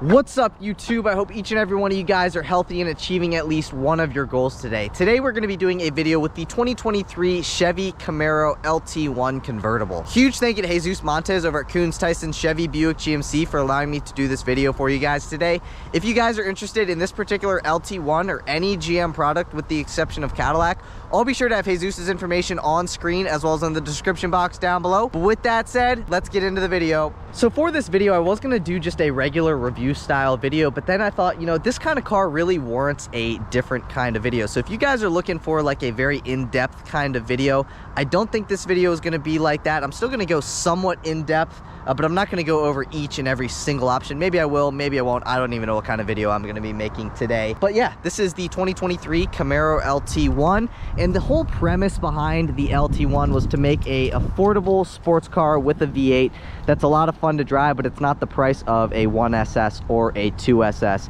What's up, YouTube? I hope each and every one of you guys are healthy and achieving at least one of your goals today. Today we're going to be doing a video with the 2023 Chevy Camaro LT1 convertible. Huge thank you to Jesus Montes over at Koons, Tysons, Chevy, Buick, GMC for allowing me to do this video for you guys today. If you guys are interested in this particular LT1 or any GM product with the exception of Cadillac, I'll be sure to have Jesus's information on screen as well as in the description box down below. But with that said, let's get into the video. So for this video, I was going to do just a regular review style video, but then I thought, you know, this kind of car really warrants a different kind of video. So if you guys are looking for like a very in-depth kind of video, I don't think this video is going to be like that. I'm still going to go somewhat in-depth, but I'm not going to go over each and every single option. Maybe I will, maybe I won't. I don't even know what kind of video I'm going to be making today. But yeah, this is the 2023 Camaro LT1, and the whole premise behind the LT1 was to make a affordable sports car with a V8 that's a lot of fun to drive, but it's not the price of a 1SS or a 2SS.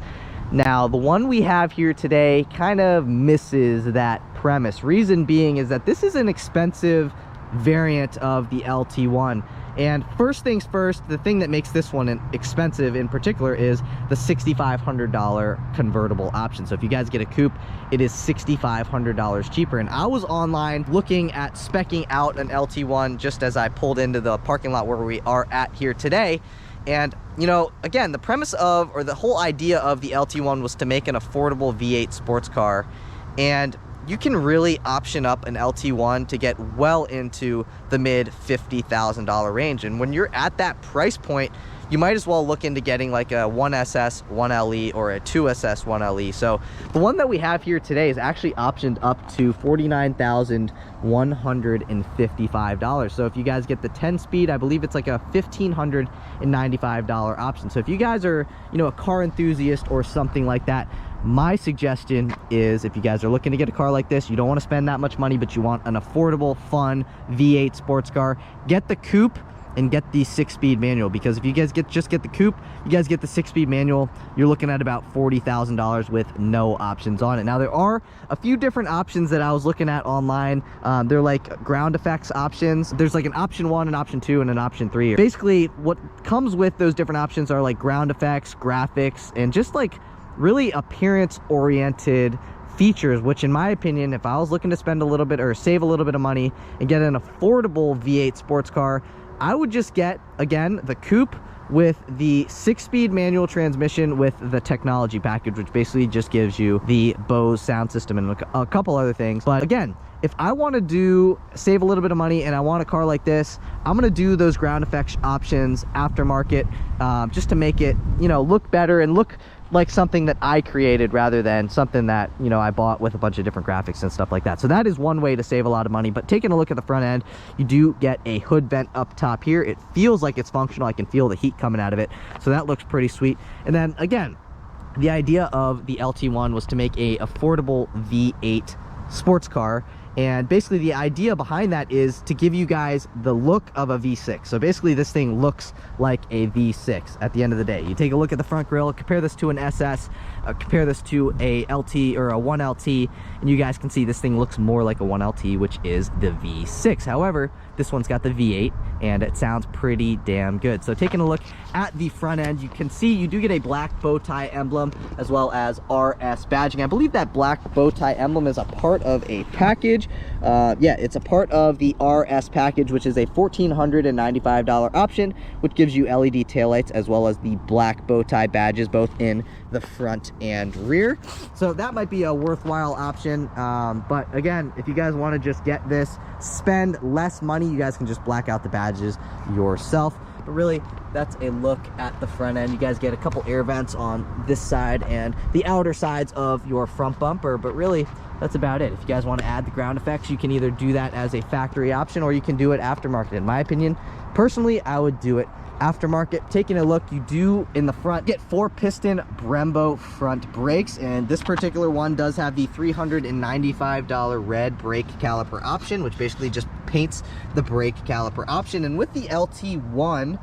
Now, the one we have here today kind of misses that premise. Reason being is that this is an expensive variant of the LT1. And first things first, the thing that makes this one expensive in particular is the $6,500 convertible option. So if you guys get a coupe, it is $6,500 cheaper. And I was online looking at speccing out an LT1 just as I pulled into the parking lot where we are at here today. And, you know, again, the premise of, or the whole idea of the LT1 was to make an affordable V8 sports car. And you can really option up an LT1 to get well into the mid $50,000 range. And when you're at that price point, you might as well look into getting like a 1SS 1LE or a 2SS 1LE. So the one that we have here today is actually optioned up to $49,155. So if you guys get the 10-speed, I believe it's like a $1,595 option. So if you guys are, you know, a car enthusiast or something like that, my suggestion is, if you guys are looking to get a car like this, you don't want to spend that much money, but you want an affordable, fun V8 sports car, get the coupe and get the 6-speed manual. Because if you guys just get the coupe, you guys get the 6-speed manual, you're looking at about $40,000 with no options on it. Now, there are a few different options that I was looking at online. They're like ground effects options. There's like an option 1, an option 2, and an option 3. Basically, what comes with those different options are like ground effects, graphics, and just like really appearance-oriented features, which in my opinion, if I was looking to spend a little bit or save a little bit of money and get an affordable V8 sports car, I would just get, again, the coupe with the 6-speed manual transmission with the technology package, which basically just gives you the Bose sound system and a couple other things. But again, if I want to save a little bit of money and I want a car like this, I'm going to do those ground effects options aftermarket, just to make it, you know, look better and look like something that I created rather than something that, you know, I bought with a bunch of different graphics and stuff like that. So that is one way to save a lot of money. But taking a look at the front end, you do get a hood vent up top here. It feels like it's functional. I can feel the heat coming out of it. So that looks pretty sweet. And then again, the idea of the LT1 was to make a affordable V8 sports car. And basically the idea behind that is to give you guys the look of a V6. So basically this thing looks like a V6 at the end of the day. You take a look at the front grille, compare this to an SS, compare this to a LT or a 1LT, and you guys can see this thing looks more like a 1LT, which is the V6. However, this one's got the V8 and it sounds pretty damn good. So taking a look at the front end, you can see you do get a black bow tie emblem as well as RS badging. I believe that black bow tie emblem is a part of a package. Yeah, it's a part of the RS package, which is a $1,495 option, which gives you LED taillights as well as the black bow tie badges both in the front and rear. So that might be a worthwhile option. But again, if you guys want to just get this, spend less money, you guys can just black out the badges yourself. But really, that's a look at the front end. You guys get a couple air vents on this side and the outer sides of your front bumper, but really that's about it. If you guys want to add the ground effects, you can either do that as a factory option or you can do it aftermarket. In my opinion, personally, I would do it aftermarket. Taking a look, you do in the front get 4-piston Brembo front brakes, and this particular one does have the $395 red brake caliper option, which basically just paints the brake caliper option. And with the LT1,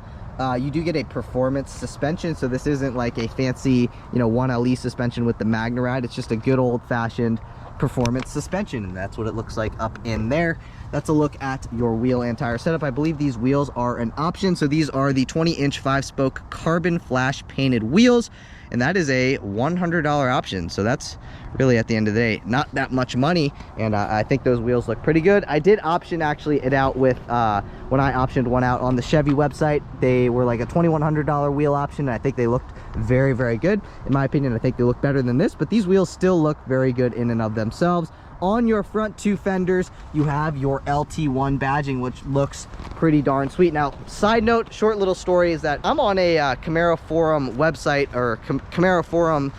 you do get a performance suspension, so this isn't like a fancy, you know, 1LE suspension with the MagneRide. It's just a good old-fashioned performance suspension, and that's what it looks like up in there. that's a look at your wheel and tire setup. I believe these wheels are an option. So these are the 20-inch 5-spoke carbon flash painted wheels, and that is a $100 option. So that's really, at the end of the day, not that much money, and I think those wheels look pretty good. I did option actually it out with when I optioned one out on the Chevy website. They were like a $2,100 wheel option, and I think they looked very, very good. In my opinion, I think they look better than this, but these wheels still look very good in and of themselves. On your front two fenders, you have your LT1 badging, which looks pretty darn sweet. Now, side note, short little story is that I'm on a Camaro forum website, or Camaro forum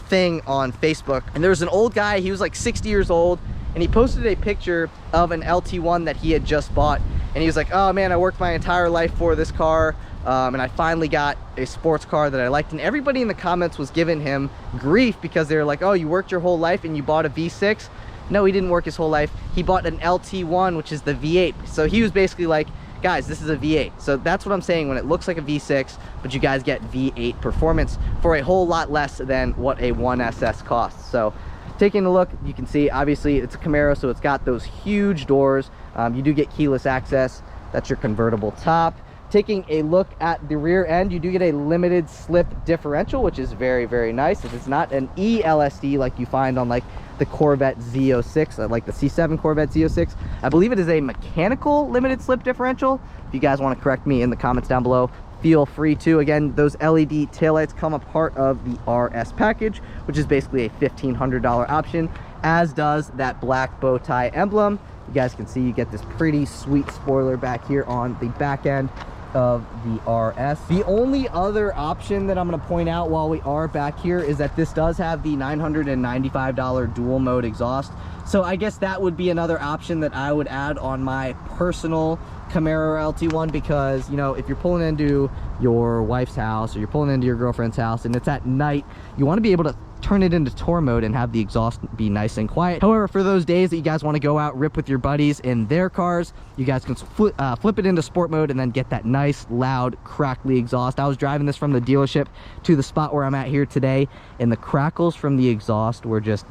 thing on Facebook, and there was an old guy. He was like 60 years old, and he posted a picture of an LT1 that he had just bought, and he was like, oh man, I worked my entire life for this car, and I finally got a sports car that I liked. And everybody in the comments was giving him grief because they were like, oh, you worked your whole life and you bought a V6. No, he didn't work his whole life. He bought an LT1, which is the V8. So he was basically like, guys, this is a V8. So that's what I'm saying when it looks like a V6, but you guys get V8 performance for a whole lot less than what a 1SS costs. So taking a look, you can see, obviously it's a Camaro, so it's got those huge doors. You do get keyless access. That's your convertible top. Taking a look at the rear end, you do get a limited slip differential, which is very, very nice. It is not an ELSD like you find on like the Corvette Z06, like the C7 Corvette Z06. I believe it is a mechanical limited slip differential. If you guys want to correct me in the comments down below, feel free to. Again, those LED taillights come a part of the RS package, which is basically a $1,500 option, as does that black bow tie emblem. You guys can see you get this pretty sweet spoiler back here on the back end of the RS. The only other option that I'm going to point out while we are back here is that this does have the $995 dual mode exhaust. So I guess that would be another option that I would add on my personal Camaro LT1, because, you know, if you're pulling into your wife's house or you're pulling into your girlfriend's house and it's at night, you want to be able to turn it into tour mode and have the exhaust be nice and quiet. However, for those days that you guys want to go out, rip with your buddies in their cars, you guys can flip it into sport mode and then get that nice, loud, crackly exhaust. I was driving this from the dealership to the spot where I'm at here today, and the crackles from the exhaust were just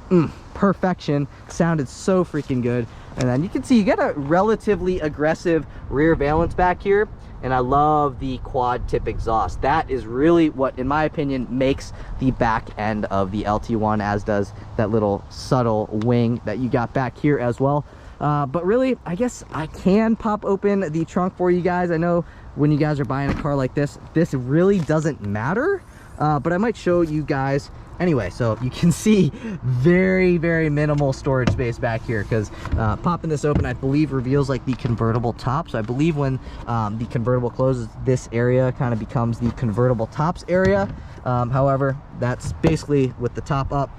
perfection. Sounded so freaking good. And then you can see you get a relatively aggressive rear valance back here, and I love the quad tip exhaust. That is really what, in my opinion, makes the back end of the LT1, as does that little subtle wing that you got back here as well. But really, I guess I can pop open the trunk for you guys. I know when you guys are buying a car like this, this really doesn't matter, but I might show you guys anyway. So you can see very, very minimal storage space back here, because popping this open, I believe, reveals like the convertible top. So I believe when the convertible closes, this area kind of becomes the convertible tops area. However, that's basically with the top up,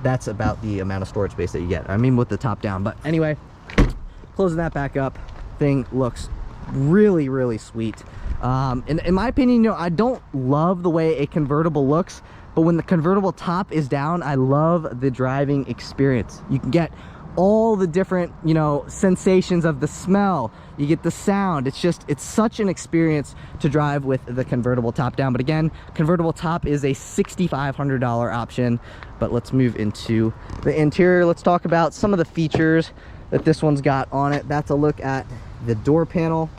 that's about the amount of storage space that you get. I mean, with the top down. But anyway, closing that back up, thing looks really, really sweet. In my opinion, you know, I don't love the way a convertible looks, but when the convertible top is down, I love the driving experience. You can get all the different, you know, sensations of the smell. You get the sound. It's such an experience to drive with the convertible top down. But again, convertible top is a $6,500 option. But let's move into the interior. Let's talk about some of the features that this one's got on it. That's a look at the door panel.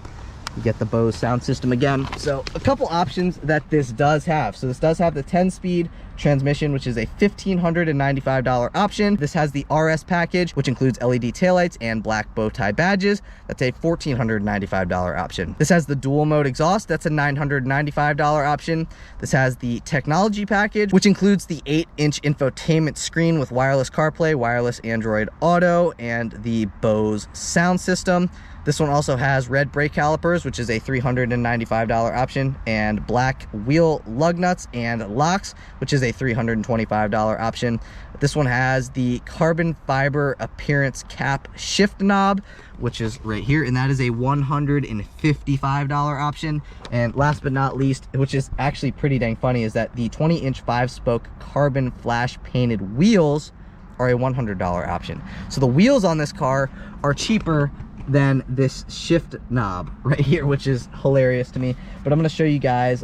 You get the Bose sound system again. So a couple options that this does have. So this does have the 10-speed transmission, which is a $1,595 option. This has the RS package, which includes LED taillights and black bow tie badges. That's a $1,495 option. This has the dual mode exhaust. That's a $995 option. This has the technology package, which includes the 8-inch infotainment screen with wireless CarPlay, wireless Android Auto, and the Bose sound system. This one also has red brake calipers, which is a $395 option, and black wheel lug nuts and locks, which is a $325 option. This one has the carbon fiber appearance cap shift knob, which is right here, and that is a $155 option. And last but not least, which is actually pretty dang funny, is that the 20-inch 5-spoke carbon flash painted wheels are a $100 option. So the wheels on this car are cheaper than this shift knob right here, which is hilarious to me. But I'm going to show you guys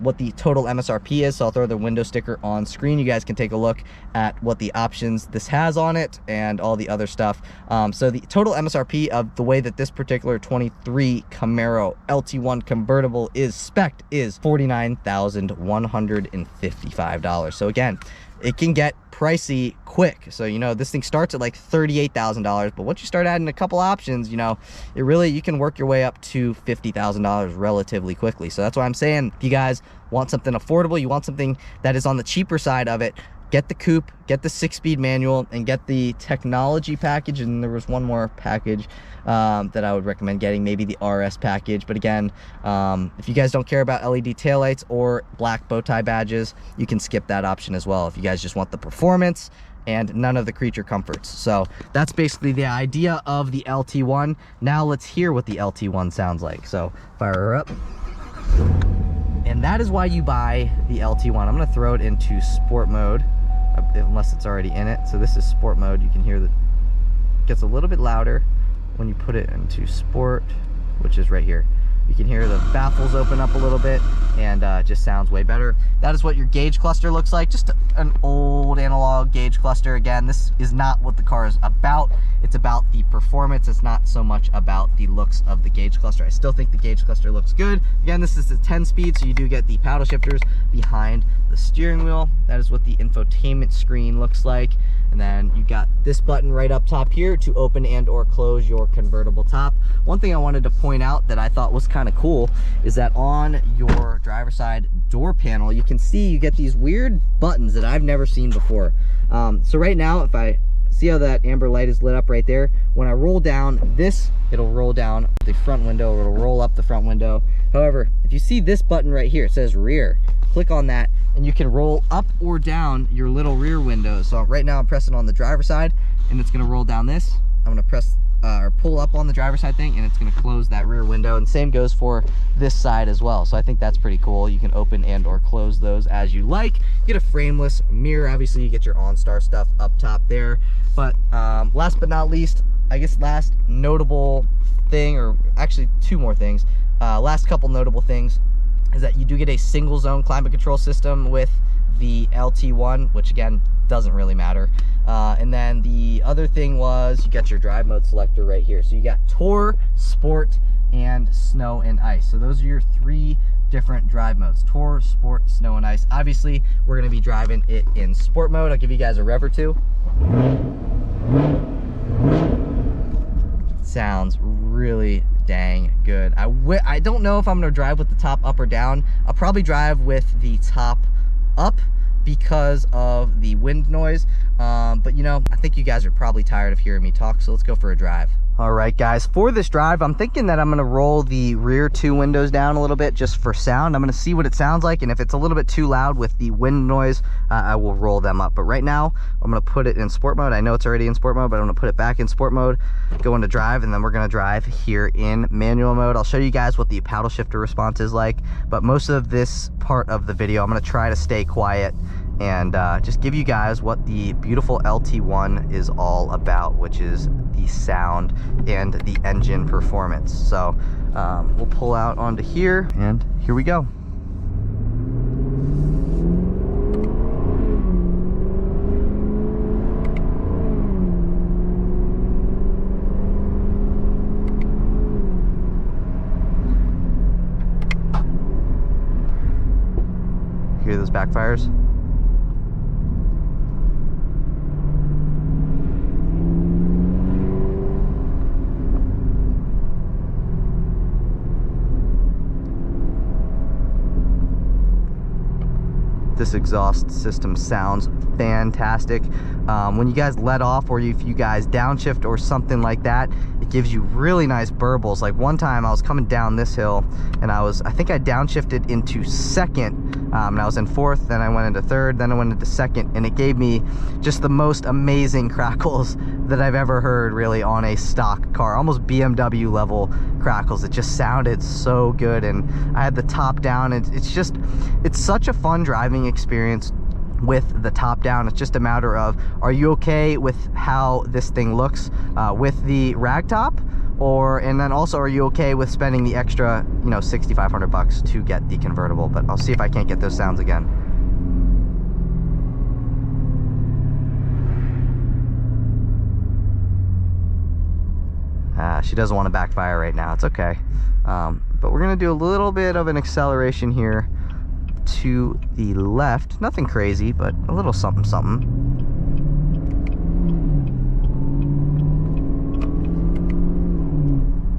what the total MSRP is. So I'll throw the window sticker on screen. You guys can take a look at what the options this has on it and all the other stuff. So the total MSRP of the way that this particular 23 Camaro LT1 convertible is spec'd is $49,155. So again, it can get pricey quick. So, you know, this thing starts at like $38,000, but once you start adding a couple options, you know, you can work your way up to $50,000 relatively quickly. So that's why I'm saying, if you guys want something affordable, you want something that is on the cheaper side of it, get the coupe, get the 6-speed manual, and get the technology package. And there was one more package that I would recommend getting, maybe the RS package. But again, if you guys don't care about LED taillights or black bow tie badges, you can skip that option as well if you guys just want the performance and none of the creature comforts. So that's basically the idea of the LT1. Now let's hear what the LT1 sounds like. So fire her up. And that is why you buy the LT1. I'm gonna throw it into sport mode, unless it's already in it. So this is sport mode. You can hear that it gets a little bit louder when you put it into sport, which is right here. You can hear the baffles open up a little bit, and it just sounds way better. That is what your gauge cluster looks like. Just an old analog gauge cluster. Again, this is not what the car is about. It's about the performance. It's not so much about the looks of the gauge cluster. I still think the gauge cluster looks good. Again, this is the 10-speed, so you do get the paddle shifters behind the steering wheel. That is what the infotainment screen looks like. And then you got this button right up top here to open and or close your convertible top. One thing I wanted to point out that I thought was kind of cool is that on your driver's side door panel, you can see you get these weird buttons that I've never seen before. So right now, if I see how that amber light is lit up right there, when I roll down this, it'll roll down the front window, it'll roll up the front window. However, if you see this button right here, it says rear, click on that and you can roll up or down your little rear windows. So right now I'm pressing on the driver's side and it's gonna roll down this. I'm gonna press or pull up on the driver's side thing and it's going to close that rear window, and same goes for this side as well. So I think that's pretty cool. You can open and or close those as you like. You get a frameless mirror. Obviously you get your OnStar stuff up top there, but last but not least, I guess last notable thing, or actually two more things, last couple notable things is that you do get a single zone climate control system with the LT1, which again doesn't really matter. And then the other thing was you got your drive mode selector right here. So you got Tour, Sport, and Snow and Ice. So those are your three different drive modes: Tour, Sport, Snow, and Ice. Obviously we're going to be driving it in sport mode. I'll give you guys a rev or two. Sounds really dang good. I don't know if I'm going to drive with the top up or down. I'll probably drive with the top up because of the wind noise, but you know, I think you guys are probably tired of hearing me talk, so let's go for a drive. All right guys, for this drive I'm thinking that I'm going to roll the rear two windows down a little bit just for sound. I'm going to see what it sounds like, and if it's a little bit too loud with the wind noise, I will roll them up. But right now I'm going to put it in sport mode. I know it's already in sport mode, but I'm going to put it back in sport mode, go into drive, and then we're going to drive here in manual mode. I'll show you guys what the paddle shifter response is like, but most of this part of the video I'm going to try to stay quiet and just give you guys what the beautiful LT1 is all about, which is the sound and the engine performance. So we'll pull out onto here, and here we go. Hear those backfires? This exhaust system sounds fantastic. When you guys let off, or if you guys downshift or something like that, it gives you really nice burbles. Like one time I was coming down this hill and I think I downshifted into second, and I was in fourth, then I went into third, then I went into second, and it gave me just the most amazing crackles that I've ever heard really on a stock car, almost BMW level crackles. It just sounded so good, and I had the top down, and it's such a fun driving experience with the top down. It's just a matter of, are you okay with how this thing looks with the rag top, and then also, are you okay with spending the extra, you know, $6,500 to get the convertible? But I'll see if I can't get those sounds again. She doesn't want to backfire right now. It's okay. But we're going to do a little bit of an acceleration here to the left. Nothing crazy, but a little something something.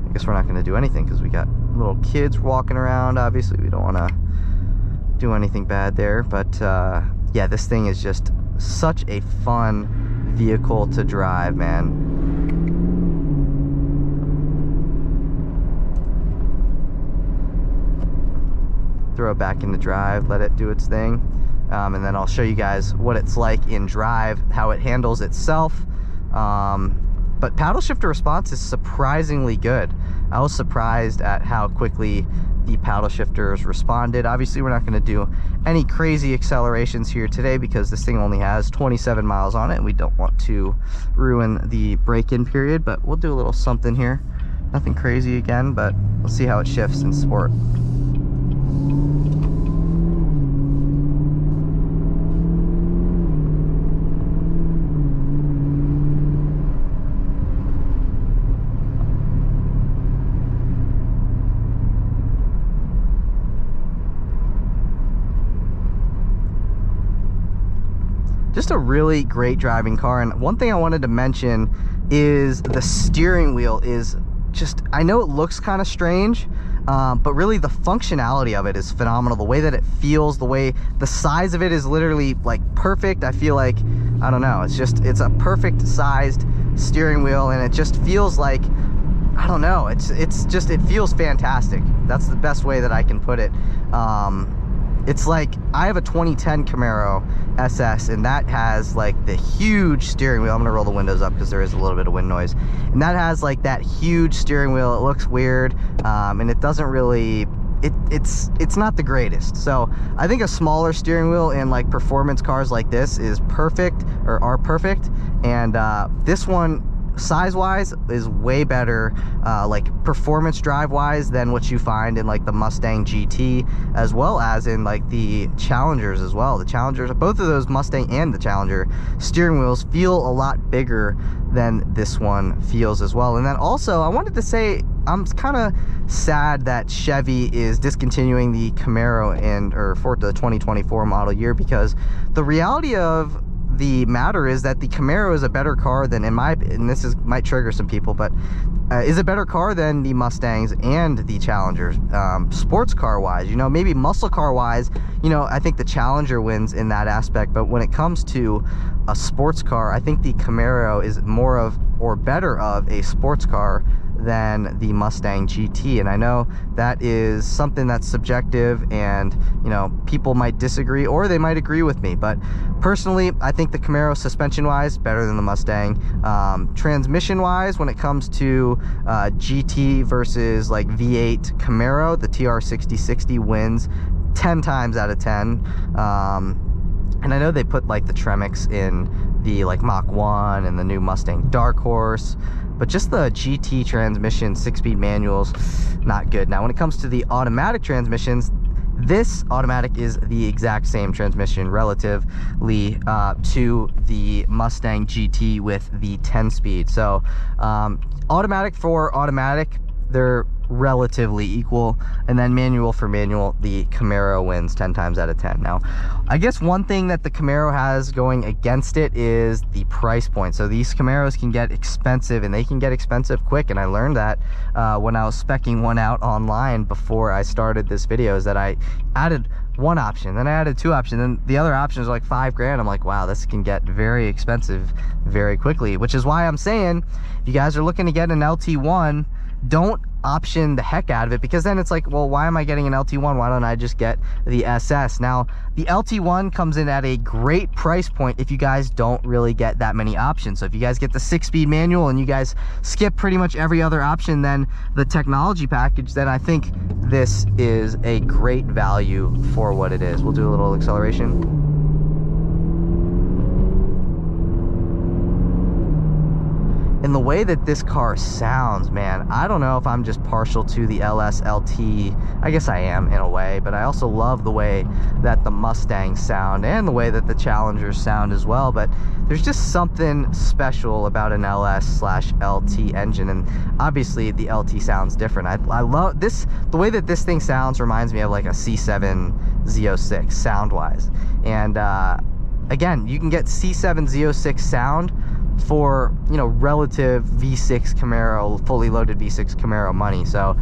I guess we're not going to do anything because we got little kids walking around. Obviously, we don't want to do anything bad there. But yeah, this thing is just such a fun vehicle to drive, man. Throw it back into drive, let it do its thing, and then I'll show you guys what it's like in drive, how it handles itself. But paddle shifter response is surprisingly good. I was surprised at how quickly the paddle shifters responded. Obviously, we're not going to do any crazy accelerations here today because this thing only has 27 miles on it and we don't want to ruin the break-in period, but we'll do a little something here. Nothing crazy again, but we'll see how it shifts in sport. Just a really great driving car. And one thing I wanted to mention is the steering wheel is just, I know it looks kind of strange, but really the functionality of it is phenomenal. The way that it feels, the way the size of it is literally like perfect. I feel like, I don't know, it's a perfect sized steering wheel, and it just feels like, I don't know, it feels fantastic. That's the best way that I can put it. It's like, I have a 2010 Camaro SS, and that has like the huge steering wheel. I'm gonna roll the windows up because there is a little bit of wind noise. And that has like that huge steering wheel. It looks weird, and it doesn't really, it's not the greatest. So I think a smaller steering wheel in like performance cars like this is perfect, or are perfect. And this one, size-wise, is way better, like performance drive-wise, than what you find in like the Mustang GT, as well as in like the Challengers as well. The Challengers, both of those, Mustang and the Challenger, steering wheels feel a lot bigger than this one feels as well. And then also, I wanted to say, I'm kind of sad that Chevy is discontinuing the Camaro or for the 2024 model year, because the reality of the matter is that the Camaro is a better car than, and this might trigger some people, but is a better car than the Mustangs and the Challengers. Sports car wise, you know, maybe muscle car wise, you know, I think the Challenger wins in that aspect. But when it comes to a sports car, I think the Camaro is more of, or better of, a sports car than the Mustang GT. And I know that is something that's subjective, and you know, people might disagree or they might agree with me, but personally I think the Camaro, suspension wise, better than the Mustang. Transmission wise, when it comes to GT versus like V8 Camaro, the TR6060 wins 10 times out of 10. And I know they put like the Tremix in the like Mach 1 and the new Mustang Dark Horse, but just the GT transmission, 6-speed manuals, not good. Now when it comes to the automatic transmissions, this automatic is the exact same transmission relatively to the Mustang GT with the 10-speed. So automatic for automatic, they're relatively equal, and then manual for manual, the Camaro wins 10 times out of 10. Now I guess one thing that the Camaro has going against it is the price point. So these Camaros can get expensive, and they can get expensive quick, and I learned that when I was speccing one out online before I started this video, is that I added one option, then I added two options, and the other option is like $5,000. I'm like, wow, this can get very expensive very quickly, which is why I'm saying, if you guys are looking to get an LT1, don't option the heck out of it, because then it's like, well, why am I getting an LT1? Why don't I just get the SS? Now the LT1 comes in at a great price point if you guys don't really get that many options. So if you guys get the 6-speed manual and you guys skip pretty much every other option than the technology package, then I think this is a great value for what it is. We'll do a little acceleration. And the way that this car sounds, man, I don't know if I'm just partial to the LS LT. I guess I am in a way, but I also love the way that the Mustangs sound and the way that the Challengers sound as well. But there's just something special about an LS/LT engine, and obviously the LT sounds different. I love this. The way that this thing sounds reminds me of like a C7 Z06 sound-wise. And again, you can get C7 Z06 sound for, you know, relative V6 Camaro, fully loaded V6 Camaro money. So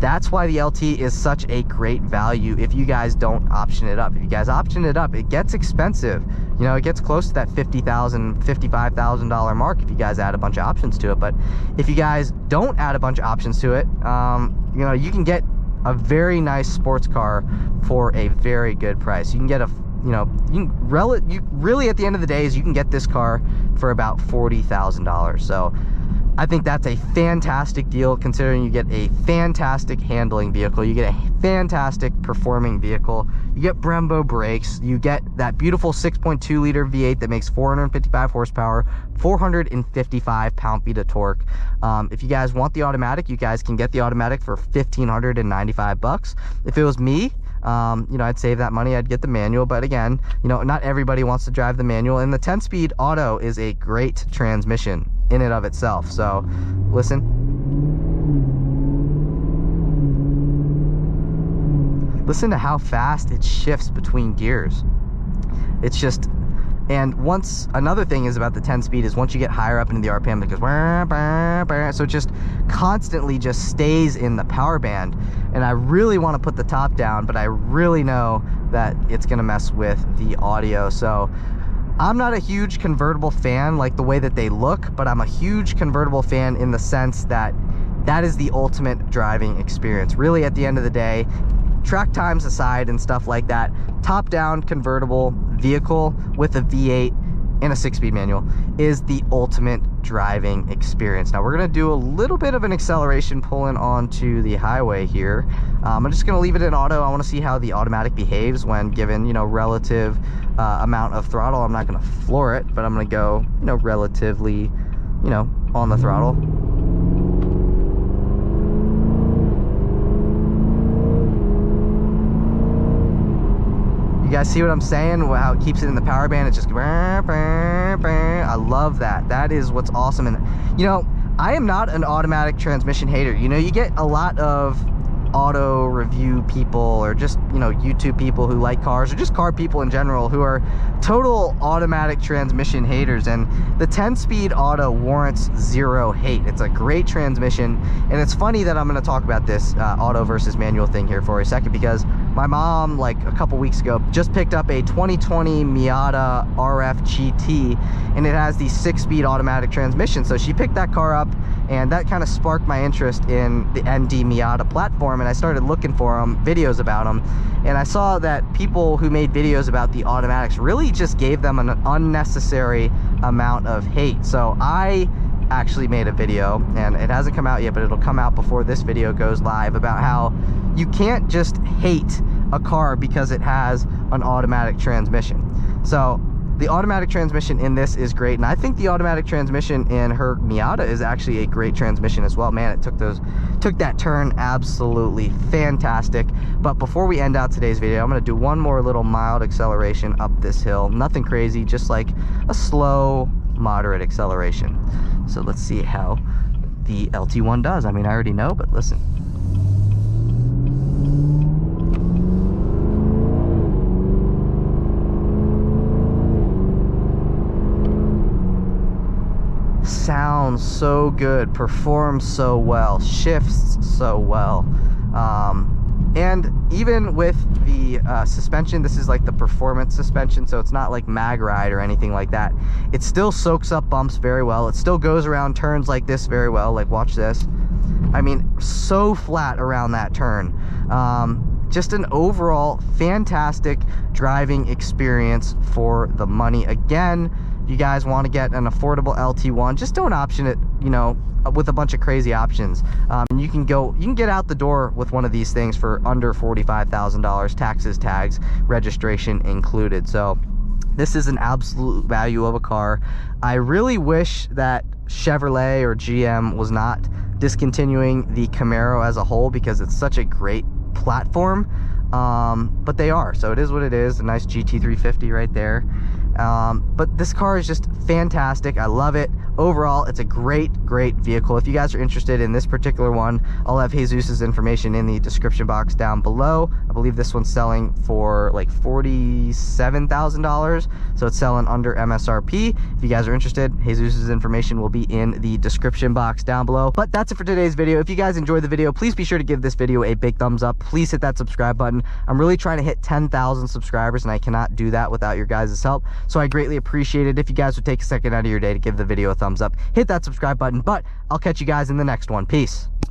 that's why the LT is such a great value if you guys don't option it up. If you guys option it up, it gets expensive. You know, it gets close to that $50,000, $55,000 mark if you guys add a bunch of options to it. But if you guys don't add a bunch of options to it, you know, you can get a very nice sports car for a very good price. You can get a, you know, you really at the end of the day is you can get this car for about $40,000. So I think that's a fantastic deal, considering you get a fantastic handling vehicle, you get a fantastic performing vehicle, you get Brembo brakes, you get that beautiful 6.2 liter V8 that makes 455 horsepower, 455 pound-feet of torque. If you guys want the automatic, you guys can get the automatic for $1,595. If it was me, you know, I'd save that money, I'd get the manual. But again, you know, not everybody wants to drive the manual, and the 10-speed auto is a great transmission in and of itself. So listen to how fast it shifts between gears. It's just, and once, another thing is about the 10-speed is once you get higher up into the RPM, it goes bah, bah, bah, so it just constantly just stays in the power band. And I really want to put the top down, but I really know that it's gonna mess with the audio. So I'm not a huge convertible fan like the way that they look, but I'm a huge convertible fan in the sense that that is the ultimate driving experience. Really, at the end of the day, track times aside and stuff like that, top down convertible vehicle with a V8 and a 6-speed manual is the ultimate driving experience. Now we're gonna do a little bit of an acceleration pulling onto the highway here. I'm just gonna leave it in auto. I wanna see how the automatic behaves when given, you know, relative amount of throttle. I'm not gonna floor it, but I'm gonna go, you know, relatively, you know, on the throttle. You guys see what I'm saying? How it keeps it in the power band. It's just I love that. That is what's awesome. And you know, I am not an automatic transmission hater. You know, you get a lot of auto review people, or just, you know, YouTube people who like cars, or just car people in general who are total automatic transmission haters, and the 10-speed auto warrants zero hate. It's a great transmission. And it's funny that I'm going to talk about this auto versus manual thing here for a second, because my mom, like a couple weeks ago, just picked up a 2020 Miata RF GT, and it has the 6-speed automatic transmission. So she picked that car up, and that kind of sparked my interest in the ND Miata platform, and I started looking for videos about them, and I saw that people who made videos about the automatics really just gave them an unnecessary amount of hate. So I actually made a video, and it hasn't come out yet, but it'll come out before this video goes live, about how you can't just hate a car because it has an automatic transmission. So the automatic transmission in this is great, and I think the automatic transmission in her Miata is actually a great transmission as well. Man, it took that turn absolutely fantastic. But before we end out today's video, I'm going to do one more little mild acceleration up this hill. Nothing crazy, just like a slow, moderate acceleration. So let's see how the LT1 does. I mean, I already know, but listen. Sounds so good, performs so well, shifts so well. And even with the suspension, this is like the performance suspension, so it's not like mag ride or anything like that. It still soaks up bumps very well. It still goes around turns like this very well. Like, watch this. I mean, so flat around that turn. Just an overall fantastic driving experience for the money. Again, you guys want to get an affordable LT1, just don't option it, you know, with a bunch of crazy options. You can get out the door with one of these things for under $45,000, taxes, tags, registration included. So This is an absolute value of a car. I really wish that Chevrolet or GM was not discontinuing the Camaro as a whole, because it's such a great platform, but they are, so it is what it is. A nice GT350 right there. But this car is just fantastic. I love it. Overall, it's a great vehicle. If you guys are interested in this particular one, I'll have Jesus's information in the description box down below. I believe this one's selling for like $47,000, so it's selling under MSRP. If you guys are interested, Jesus's information will be in the description box down below. But that's it for today's video. If you guys enjoyed the video, please be sure to give this video a big thumbs up. Please hit that subscribe button. I'm really trying to hit 10,000 subscribers, and I cannot do that without your guys' help. So I greatly appreciate it if you guys would take a second out of your day to give the video a thumbs up. Hit that subscribe button, but I'll catch you guys in the next one. Peace.